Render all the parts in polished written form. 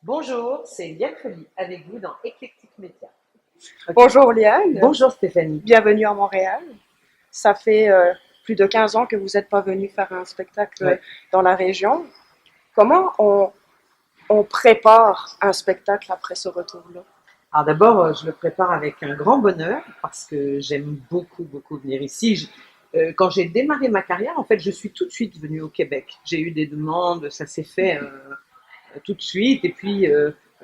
Bonjour, c'est Liane Folly avec vous dans Eclectic Media. Ok. Bonjour Liane, Bonjour Stéphanie. bienvenue à Montréal. Ça fait plus de 15 ans que vous n'êtes pas venu faire un spectacle Ouais. dans la région. Comment on prépare un spectacle après ce retour-là? Alors d'abord, je le prépare avec un grand bonheur parce que j'aime beaucoup, beaucoup venir ici. Quand j'ai démarré ma carrière, en fait, je suis tout de suite venue au Québec. J'ai eu des demandes, ça s'est fait tout de suite. Et puis,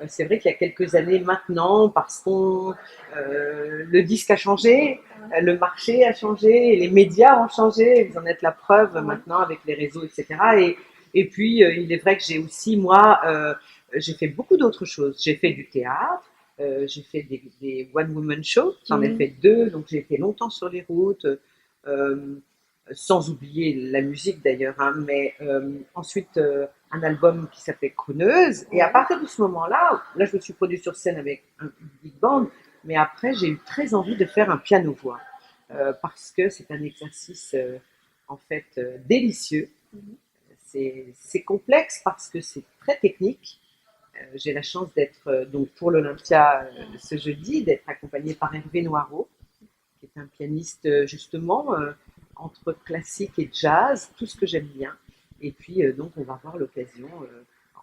c'est vrai qu'il y a quelques années maintenant, parce que le disque a changé, le marché a changé, et les médias ont changé. Vous en êtes la preuve maintenant avec les réseaux, etc. Et puis, il est vrai que j'ai aussi, moi, j'ai fait beaucoup d'autres choses. J'ai fait du théâtre, j'ai fait des one-woman shows, j'en ai Mhm. fait deux, donc j'ai été longtemps sur les routes. Euh, Sans oublier la musique d'ailleurs, hein, mais ensuite un album qui s'appelait Crooneuse, et à Ouais. partir de ce moment-là, là je me suis produit sur scène avec un big band, mais après j'ai eu très envie de faire un piano-voix, parce que c'est un exercice en fait délicieux, Mhm. c'est complexe parce que c'est très technique. J'ai la chance d'être donc pour l'Olympia ce jeudi, d'être accompagnée par Hervé Noireau, qui est un pianiste justement entre classique et jazz, tout ce que j'aime bien. Et puis donc on va avoir l'occasion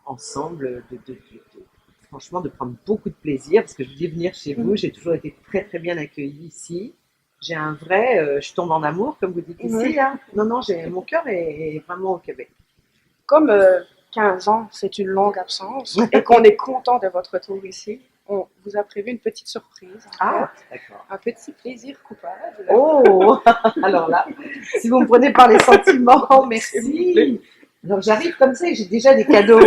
ensemble franchement de prendre beaucoup de plaisir parce que je dis venir chez vous, Mhm. j'ai toujours été très très bien accueillie ici. J'ai un vrai, je tombe en amour comme vous dites ici. Mhm. Hein. Non non, mon cœur est vraiment au Québec. Comme 15 ans, c'est une longue absence et qu'on est content de votre retour ici, on vous a prévu une petite surprise en fait, Ah d'accord. un petit plaisir coupable. Oh, alors là, si vous me prenez par les sentiments, S'il vous plaît. merci. Alors j'arrive comme ça et j'ai déjà des cadeaux.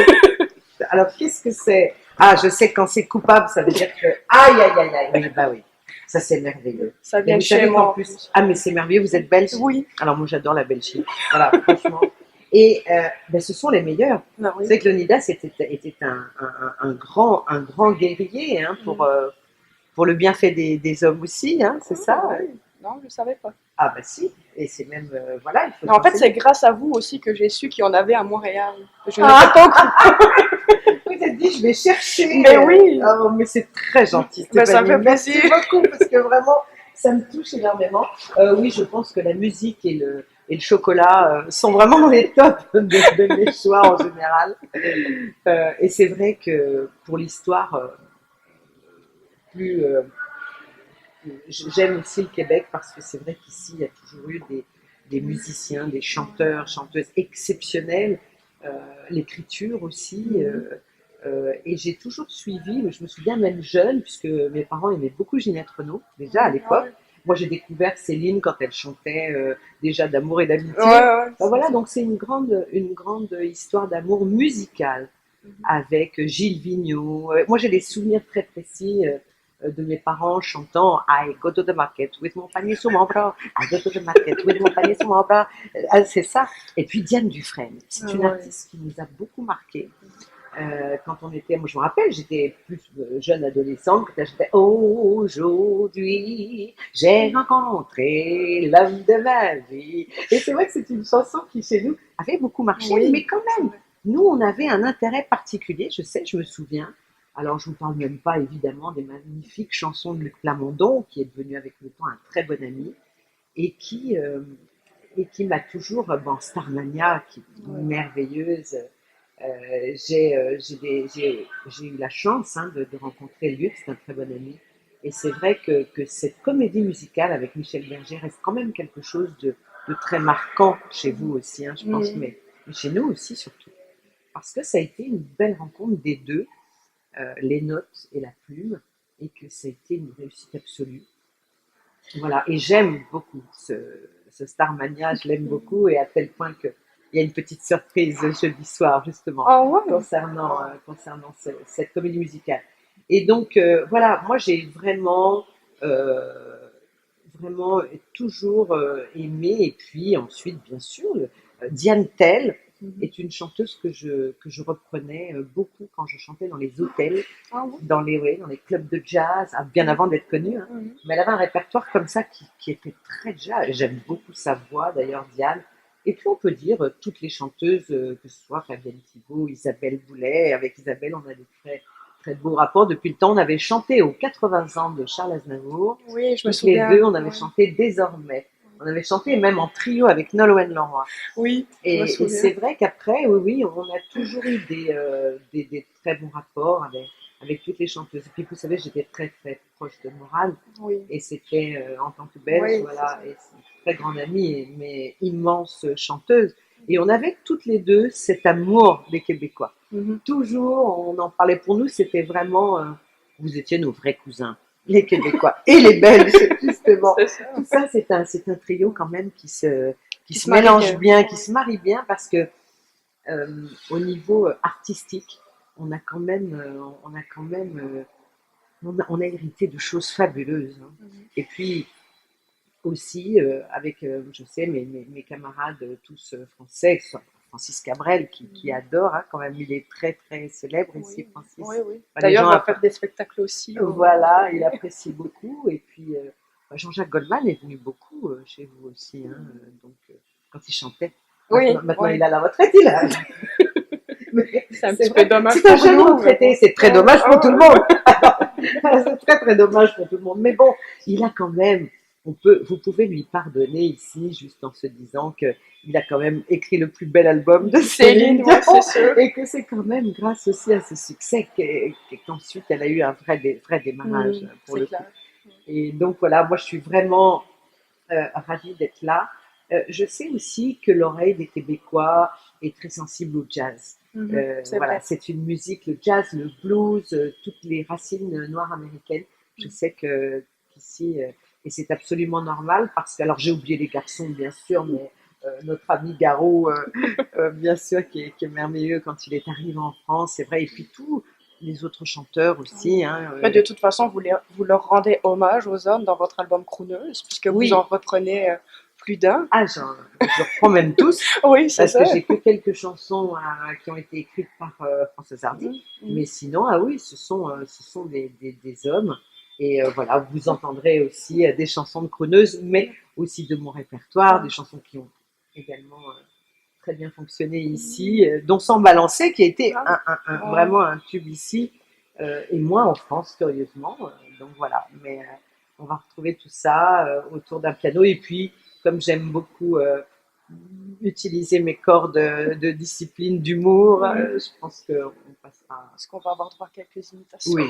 Alors qu'est-ce que c'est? Ah, je sais que quand c'est coupable, ça veut dire que aïe aïe aïe aïe. Oui, bah oui, ça c'est merveilleux. Ça Et vient vous de chez savez qu'en moi en plus, plus. ah mais c'est merveilleux, vous êtes belge. Oui. Alors moi j'adore la Belgique. Voilà, franchement. Et ben, ce sont les meilleurs. Ah Vous oui. savez que Leonidas était un grand guerrier hein, Mhm. pour le bienfait des hommes aussi, hein, c'est Ah ça. oui. Non, je ne savais pas. Ah bah si, et c'est même, voilà, il faut Mais se en fait, c'est renseigner. grâce à vous aussi que j'ai su qu'il y en avait à Montréal. Je n'étais Ah, pas au courant. vous êtes dit, je vais chercher. Mais oui, Oh, mais c'est très gentil, ben, ça me Stéphanie. fait Merci plaisir. beaucoup, parce que vraiment, ça me touche énormément. Oui, je pense que la musique et le chocolat sont vraiment les tops de mes choix en général. Et c'est vrai que pour l'histoire, plus j'aime aussi le Québec parce que c'est vrai qu'ici, il y a toujours eu des musiciens, des chanteurs, chanteuses exceptionnels, l'écriture aussi. Et j'ai toujours suivi, je me souviens même jeune, puisque mes parents aimaient beaucoup Ginette Renault, déjà à l'époque. Ouais, Moi, j'ai découvert Céline quand elle chantait déjà d'amour et ouais, d'amitié. ouais. Ben voilà, donc c'est une grande histoire d'amour musical avec Gilles Vigneault. Moi, j'ai des souvenirs très précis de mes parents chantant I go to the market with mon panier sous mon bras. I go to the market with mon panier sous mon bras. C'est ça. Et puis Diane Dufresne, c'est une Ouais. artiste qui nous a beaucoup marqué. Quand on était, moi je me rappelle, j'étais plus jeune adolescente, quand j'étais aujourd'hui, j'ai rencontré l'homme de ma vie. Et c'est vrai que c'est une chanson qui chez nous avait beaucoup marché, mais Oui, quand c'est même, vrai. nous on avait un intérêt particulier, je sais, je me souviens. Alors je ne vous parle même pas évidemment des magnifiques chansons de Luc Plamondon, qui est devenu avec le temps un très bon ami, et qui m'a toujours, bon, Starmania, qui est Ouais. merveilleuse. J'ai eu la chance hein, de rencontrer Luc, c'est un très bon ami. Et c'est vrai que cette comédie musicale avec Michel Berger reste quand même quelque chose de très marquant chez vous aussi, hein, je pense, Mhm. mais chez nous aussi surtout. Parce que ça a été une belle rencontre des deux, les notes et la plume, et que ça a été une réussite absolue. Voilà, et j'aime beaucoup ce Starmania, je l'aime beaucoup, et à tel point qu'il y a une petite surprise jeudi soir, justement, Ah ouais. concernant cette comédie musicale. Et donc, voilà, moi j'ai euh, vraiment toujours aimé, et puis ensuite, bien sûr, Diane Tell Mhm. est une chanteuse que je reprenais beaucoup quand je chantais dans les hôtels, Ah ouais. ouais, dans les clubs de jazz, bien avant d'être connue, hein. Mhm. Mais elle avait un répertoire comme ça qui était très jazz. J'aime beaucoup sa voix, d'ailleurs, Diane. Et puis on peut dire toutes les chanteuses, que ce soit Fabienne Thibault, Isabelle Boulet. Avec Isabelle, on a des très, très beaux rapports. Depuis le temps, on avait chanté aux 80 ans de Charles Aznavour. Oui, je me Toutes les souviens. deux, on avait Ouais. chanté Désormais. On avait chanté même en trio avec Nolwenn Leroy. Oui, je me Et souviens. c'est vrai qu'après, oui, on a toujours eu des très bons rapports avec toutes les chanteuses. Et puis, vous savez, j'étais très, très proche de Morane. Oui, Et c'était, en tant que Belge, oui, c'est voilà, ça. et c'est une très grande amie, mais immense chanteuse. Et on avait toutes les deux cet amour des Québécois. Mhm. Toujours, on en parlait pour nous, c'était vraiment, vous étiez nos vrais cousins, les Québécois et les Belges, justement. C'est ça. Tout ça, c'est un trio quand même qui Qui se se marie mélange bien. bien, qui Ouais. se marie bien, parce que au niveau artistique, on a quand même, on a hérité de choses fabuleuses, hein. Mhm. Et puis aussi, avec, je sais, mes camarades tous français, que ce soit Francis Cabrel, qui Mhm. adore, hein, quand même, il est très très célèbre ici, Oui, oui, Francis. oui. Enfin, les D'ailleurs, gens, on va faire des spectacles aussi. voilà, il apprécie beaucoup. Et puis, Jean-Jacques Goldman est venu beaucoup chez vous aussi, hein, donc, quand il chantait. Oui, Maintenant, oui. il a la retraite, il a. Mais C'est un c'est petit peu vrai, dommage c'est un pour jeune nous, mais retraité, bon. c'est très Ouais. dommage pour tout le Ah, monde. C'est très très dommage pour tout le monde. Mais bon, il a quand même, vous pouvez lui pardonner ici, juste en se disant que il a quand même écrit le plus bel album de Céline Céline, ouais, c'est Dion, sûr. et que c'est quand même grâce aussi à ce succès qu'ensuite elle a eu un vrai démarrage pour C'est le coup. clair. Et donc voilà, moi je suis vraiment ravie d'être là. Je sais aussi que l'oreille des Québécois est très sensible au jazz. C'est Voilà, vrai. c'est une musique, le jazz, le blues, toutes les racines noires américaines. Je Mhm. sais que qu'ici, et c'est absolument normal parce que, alors j'ai oublié les garçons bien sûr, mais notre ami Garou, bien sûr, qui est merveilleux quand il est arrivé en France, c'est vrai. Et puis tous les autres chanteurs aussi, hein, Mais de toute façon, vous leur rendez hommage aux hommes dans votre album Crooneuse, puisque vous en oui, reprenez plus d'un. ah, je reprends même tous. Oui, c'est Parce ça. que j'ai que quelques chansons qui ont été écrites par Françoise Hardy. Mhm. Mais sinon, ah oui, ce sont des hommes. Et voilà, vous entendrez aussi des chansons de crooneuse, mais aussi de mon répertoire, des chansons qui ont également très bien fonctionné ici, dont Sans balancer, qui a été Ah, ouais. vraiment un tube ici, et moins en France, curieusement. Donc voilà, mais on va retrouver tout ça autour d'un piano. Et puis, comme j'aime beaucoup utiliser mes cordes de discipline, d'humour, je pense qu'on passera. Est-ce qu'on va avoir droit à quelques imitations? Oui.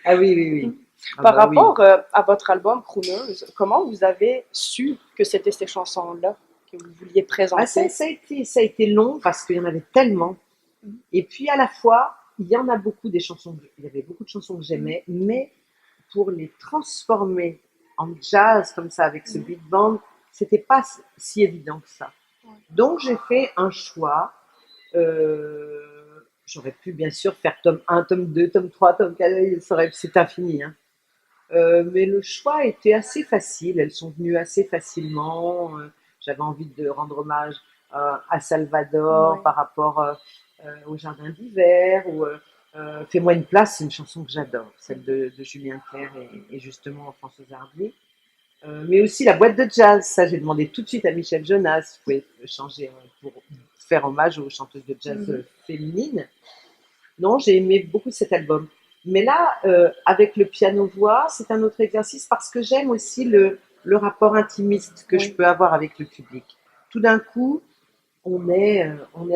Ah oui, oui, oui. Ah Par bah oui. rapport à votre album Crooneuse, comment vous avez su que c'était ces chansons-là que vous vouliez Ah, ça, présenter? ça a été long parce qu'il y en avait tellement. Mhm. Et puis à la fois, il y en a beaucoup des chansons, il y avait beaucoup de chansons que Mhm. j'aimais, mais pour les transformer en jazz comme ça avec ce Mhm. beat band, c'était pas si évident que ça. Ouais. Donc j'ai fait un choix. J'aurais pu bien sûr faire tome 1, tome 2, tome 3, tome 4, c'est infini, hein. Mais le choix était assez facile, elles sont venues assez facilement. J'avais envie de rendre hommage à Salvador Ouais. par rapport au Jardin d'hiver, ou Fais-moi une place, c'est une chanson que j'adore, celle de Julien Clerc et justement Françoise Hardy. Mais aussi la boîte de jazz, ça j'ai demandé tout de suite à Michel Jonas, vous pouvez changer pour faire hommage aux chanteuses de jazz Mhm. féminines. Non, j'ai aimé beaucoup cet album. Mais là, avec le piano-voix, c'est un autre exercice parce que j'aime aussi le rapport intimiste que je Oui. peux avoir avec le public. Tout d'un coup, on est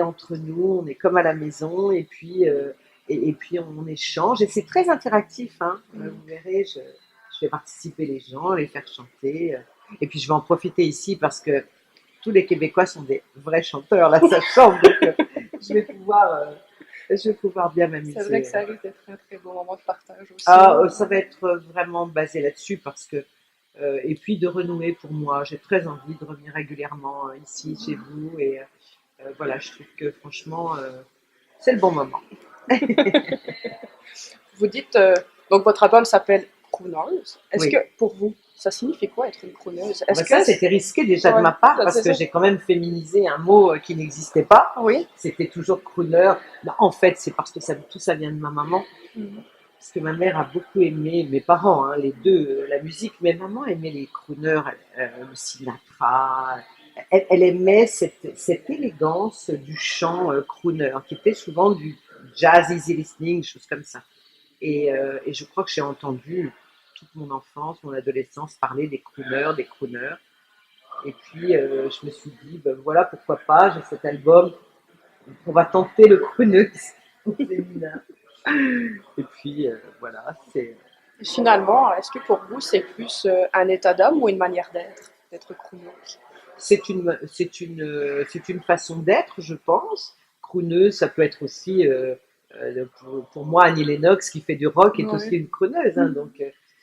entre nous, on est comme à la maison, et puis on échange. Et c'est très interactif, hein. Mhm. Vous verrez, je fais participer les gens, les faire chanter. Et puis je vais en profiter ici parce que tous les Québécois sont des vrais chanteurs, là, ça chante. Donc je vais pouvoir bien C'est vrai que m'amuser. ça risque d'être un très beau moment de partage aussi. Ah, ça va être vraiment basé là-dessus parce que, et puis de renouer pour moi. J'ai très envie de revenir régulièrement ici, chez vous. Et voilà, je trouve que franchement, c'est le bon moment. Vous dites, donc votre album s'appelle Crooneuse. Est-ce que Oui. pour vous, ça signifie quoi être une crooneuse? Ah Est-ce bah que... ça, c'était risqué déjà de Ouais, ma part ça, parce c'est que ça. j'ai quand même féminisé un mot qui n'existait pas. Oui. C'était toujours crooner. Bah, en fait, c'est parce que tout ça vient de ma maman. Mhm. parce que ma mère a beaucoup aimé, mes parents, hein, les deux, la musique, mais maman aimait les crooners, le Sinatra. Elle aimait cette élégance du chant crooner, qui était souvent du jazz easy listening, des choses comme ça. Et je crois que j'ai entendu toute mon enfance, mon adolescence parler des crooners. Et puis je me suis dit, ben voilà, pourquoi pas, j'ai cet album, on va tenter le crooner féminin. Et puis voilà, c'est Finalement, est-ce que pour vous, c'est plus un état d'âme ou une manière d'être crooneuse? c'est une façon d'être, je pense. Crooneuse, ça peut être aussi, pour moi, Annie Lennox qui fait du rock est aussi Oui, une crooneuse, hein, donc,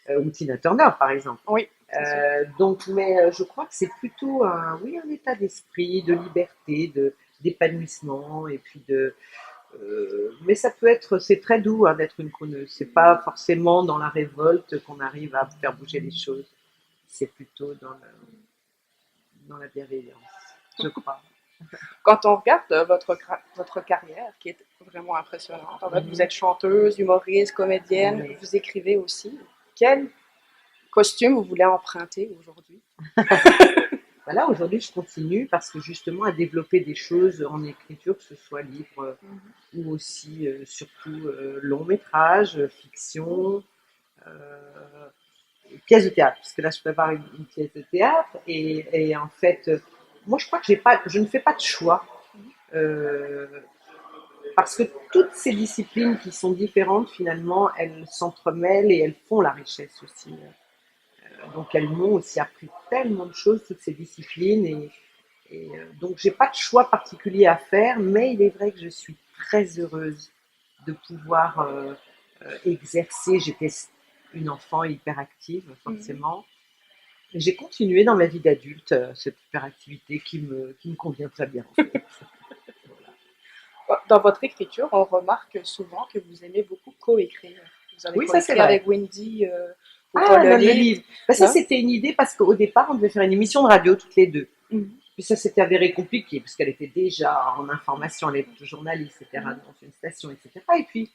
ou Tina Turner par exemple. oui, c'est sûr. Donc, mais je crois que c'est plutôt oui, un état d'esprit, de liberté, d'épanouissement, et puis mais ça peut être, c'est très doux hein, d'être une crooneuse. C'est pas forcément dans la révolte qu'on arrive à faire bouger les choses. C'est plutôt dans la bienveillance, je crois. Quand on regarde votre carrière, qui est vraiment impressionnante, en fait, vous Mhm. êtes chanteuse, humoriste, comédienne, Oui. vous écrivez aussi. Quel costume vous voulez emprunter aujourd'hui? Voilà, aujourd'hui, je continue parce que justement à développer des choses en écriture, que ce soit livre ou aussi surtout long métrage, fiction, euh, pièce de théâtre, parce que là, je prépare une pièce de théâtre et en fait, moi, je crois que je ne fais pas de choix. euh, Parce que toutes ces disciplines qui sont différentes, finalement, elles s'entremêlent et elles font la richesse aussi. Donc, elles m'ont aussi appris tellement de choses, toutes ces disciplines. Donc, j'ai pas de choix particulier à faire, mais il est vrai que je suis très heureuse de pouvoir exercer. J'étais une enfant hyperactive, Mhm. forcément. Et j'ai continué dans ma vie d'adulte cette hyperactivité qui me convient très bien, en fait. Dans votre écriture, on remarque souvent que vous aimez beaucoup coécrire. Vous avez Oui, ça c'est coécrit vrai. avec Wendy pour Ah, le dans le livre, livre. Ben, ça, non? c'était une idée parce qu'au départ, on devait faire une émission de radio toutes les deux. Mhm. Puis ça s'était avéré compliqué parce qu'elle était déjà en information, elle était journaliste, etc., Mhm. dans une station, etc. Et puis,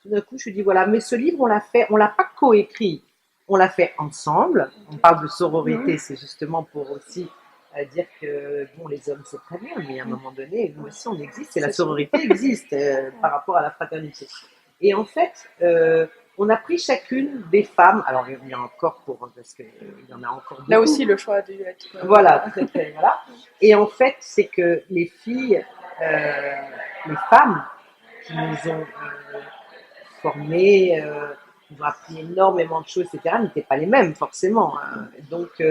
tout d'un coup, je me suis dit, voilà, mais ce livre, on l'a pas coécrit, on l'a fait ensemble. On parle de sororité, Mhm. c'est justement pour aussi dire que, bon, les hommes, c'est très bien, mais à un Mhm. moment donné, nous aussi, on existe et la C'est sûr. sororité existe par rapport à la fraternité. Et en fait, on a pris chacune des femmes, alors il y en a encore parce qu'il y en a encore Là beaucoup, aussi, le choix a dû être. voilà, très très, voilà. Et en fait, c'est que les filles, les femmes qui nous ont formés, qui nous ont appris énormément de choses, etc., n'étaient pas les mêmes forcément, hein. Donc,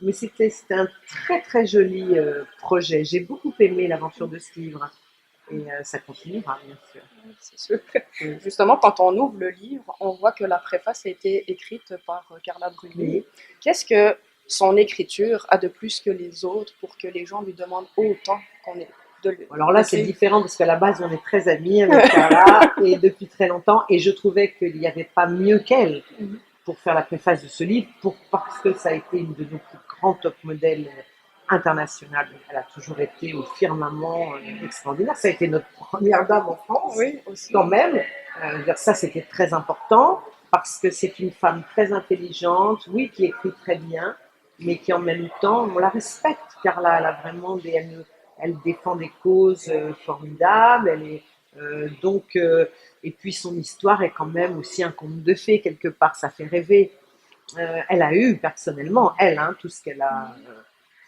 mais c'était un très très joli projet. J'ai beaucoup aimé l'aventure de ce livre et ça continuera, bien sûr. C'est sûr. Oui. Justement, quand on ouvre le livre, on voit que la préface a été écrite par Carla Bruni. Oui. Qu'est-ce que son écriture a de plus que les autres pour que les gens lui demandent autant qu'on est Alors là, c'est d'écrire? différent parce qu'à la base, on est très amis avec Carla et depuis très longtemps. Et je trouvais qu'il n'y avait pas mieux qu'elle pour faire la préface de ce livre, parce que ça a été une de nos plus grands top modèles internationales. Elle a toujours été au firmament extraordinaire. Ça a été notre première dame en France, Oui, aussi. quand même. Ça, c'était très important parce que c'est une femme très intelligente, oui, qui écrit très bien, mais qui en même temps, on la respecte. Carla, elle a vraiment elle défend des causes formidables. Et puis son histoire est quand même aussi un conte de fées quelque part, ça fait rêver. Elle a eu personnellement, elle, hein, tout ce qu'elle a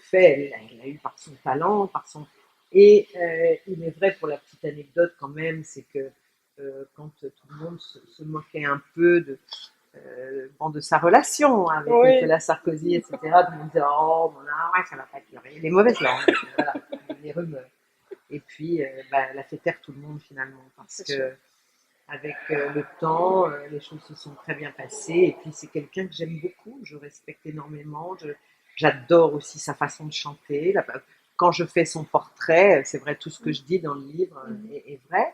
fait, elle a eu par son talent, par son... Et il est vrai, pour la petite anecdote quand même, c'est que quand tout le monde se moquait un peu bon, de sa relation avec Oui, Nicolas Sarkozy, etc., tout le monde disait, oh, bon, là, ouais, ça va pas être les mauvaises langues, voilà, les rumeurs. Et puis, bah, elle a fait taire tout le monde finalement, parce c'est sûr. que avec le temps, les choses se sont très bien passées. Et puis, c'est quelqu'un que j'aime beaucoup, je respecte énormément. J'adore aussi sa façon de chanter. Quand je fais son portrait, c'est vrai, tout ce que je dis dans le livre est vrai.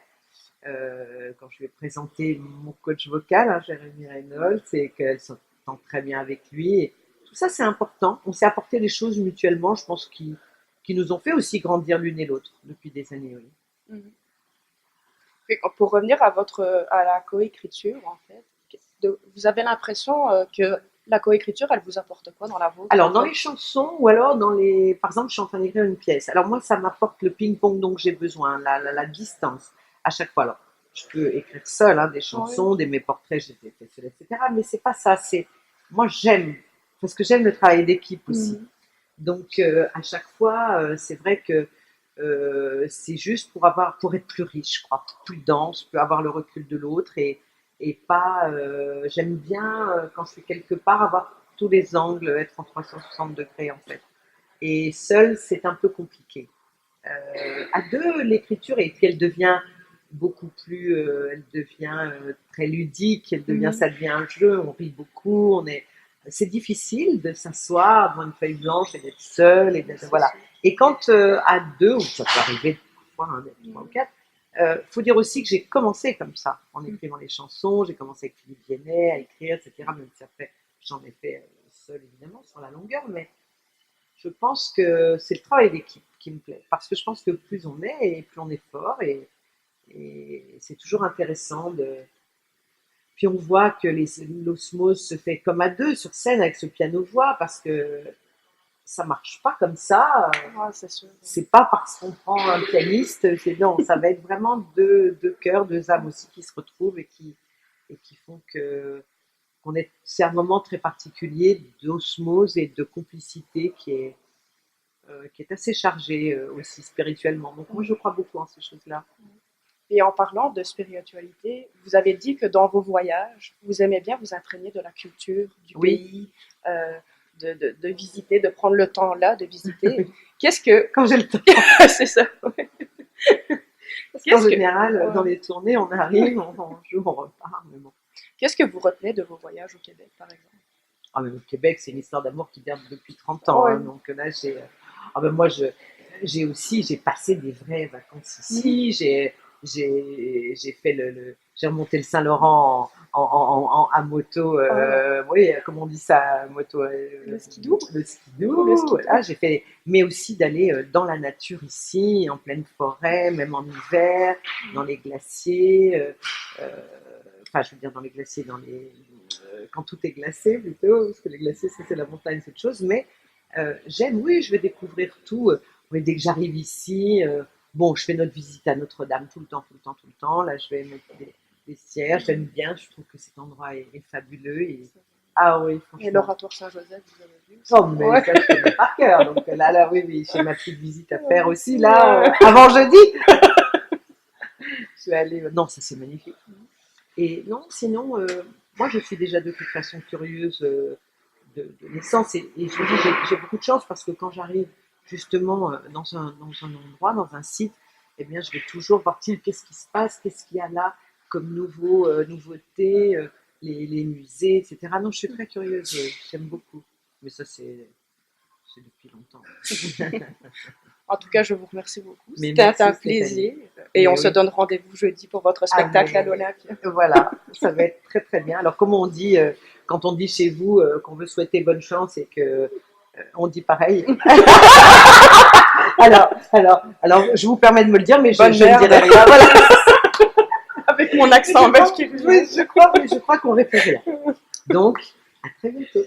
Quand je lui ai présenté mon coach vocal, hein, Jérémy Reynolds, c'est qu'elle s'entend très bien avec lui. Et tout ça, c'est important. On s'est apporté des choses mutuellement, je pense, qui nous ont fait aussi grandir l'une et l'autre depuis des années. Oui. Mhm. Et pour revenir à la coécriture, en fait, vous avez l'impression que la coécriture, elle vous apporte quoi dans la vôtre, Alors, en dans fait? les chansons ou alors dans les. Par exemple, je suis en train d'écrire une pièce. Alors, moi, ça m'apporte le ping-pong dont j'ai besoin, la distance à chaque fois. Alors, je peux écrire seule des Oui. chansons, mes portraits, j'ai fait seule, etc. Mais c'est pas ça. Moi, j'aime, parce que j'aime le travail d'équipe aussi. Mhm. Donc, à chaque fois, c'est vrai que c'est juste pour être plus riche, je crois, plus dense, plus avoir le recul de l'autre et pas. J'aime bien quand je suis quelque part avoir tous les angles, être en 360 degrés en fait. Et seul, c'est un peu compliqué. À deux, l'écriture, et puis elle devient beaucoup plus, elle devient très ludique, Mhm. ça devient un jeu, on rit beaucoup, c'est difficile de s'asseoir devant une feuille blanche et d'être seul Oui, c'est voilà. sûr. Et quand à deux, ou ça peut arriver parfois, d'être trois ou Mhm. quatre, faut dire aussi que j'ai commencé comme ça, en Mhm. écrivant les chansons, j'ai commencé avec Philippe Viennet à écrire, etc. Même si après, j'en ai fait seul évidemment, sur la longueur, mais je pense que c'est le travail d'équipe qui me plaît. Parce que je pense que plus on est, et plus on est fort, et c'est toujours intéressant de. Puis on voit que l'osmose se fait comme à deux sur scène avec ce piano-voix, parce que ça marche pas comme ça. Ouais, c'est sûr. C'est pas parce qu'on prend un pianiste, c'est non, ça va être vraiment deux cœurs, deux âmes aussi qui se retrouvent et qui font que c'est un moment très particulier d'osmose et de complicité qui est assez chargé aussi spirituellement. Donc moi je crois beaucoup en ces choses-là. Et en parlant de spiritualité, vous avez dit que dans vos voyages, vous aimez bien vous imprégner de la culture du Oui, pays, euh, de visiter, de prendre le temps là, de visiter. Qu'est-ce que... quand j'ai le temps. c'est ça. Ouais. Parce qu'en Qu'est-ce que... général, dans ouais. les tournées, on arrive, on joue, on repart. Mais bon. Qu'est-ce que vous retenez de vos voyages au Québec, par exemple? Ah, mais au Québec, c'est une histoire d'amour qui dure depuis 30 ans. Ouais. Donc là, moi, j'ai passé des vraies vacances Mhm. ici. J'ai remonté le Saint-Laurent à moto. Ah, Oui, comment on dit ça, moto, le skidoo. le Le skidoo. skidoo. Voilà, mais aussi d'aller dans la nature ici, en pleine forêt, même en hiver, dans les glaciers. Euh, Enfin, je veux dire dans les glaciers, quand tout est glacé plutôt, parce que les glaciers, ça c'est la montagne, c'est autre chose. Mais j'aime, oui, je vais découvrir tout. Oui, dès que j'arrive ici, bon, je fais notre visite à Notre-Dame tout le temps, tout le temps, tout le temps. Là, je vais mettre des cierges. J'aime bien, je trouve que cet endroit est fabuleux. Ah oui, Et franchement. l'oratoire Saint-Joseph, vous avez vu aussi? Oh, mais Ouais. ça, je connais par cœur. Donc là, oui, oui, j'ai ma petite visite à faire aussi, là, Ouais. avant jeudi. Je vais aller. Non, ça c'est magnifique. Et non, sinon, moi je suis déjà de toute façon curieuse de naissance et je vous dis, j'ai beaucoup de chance parce que quand j'arrive justement dans un endroit, dans un site, eh bien je vais toujours voir qu'est-ce qui se passe, qu'est-ce qu'il y a là comme nouveauté, les musées, etc. Non, je suis très curieuse, j'aime beaucoup. Mais ça, c'est depuis longtemps. En tout cas, je vous remercie beaucoup. Mais C'était un merci Stéphanie. plaisir. Et on Mais se oui. donne rendez-vous jeudi pour votre Ah, spectacle à mais l'Olympia. voilà, ça va être très très bien. Alors, comment on dit quand on dit chez vous qu'on veut souhaiter bonne chance et que on dit pareil. Alors, je vous permets de me le dire, mais je Bonne ne merde. dirai rien. Voilà. Avec mon accent belge qui Oui, revient. je crois qu'on répète rien. Donc, à très bientôt.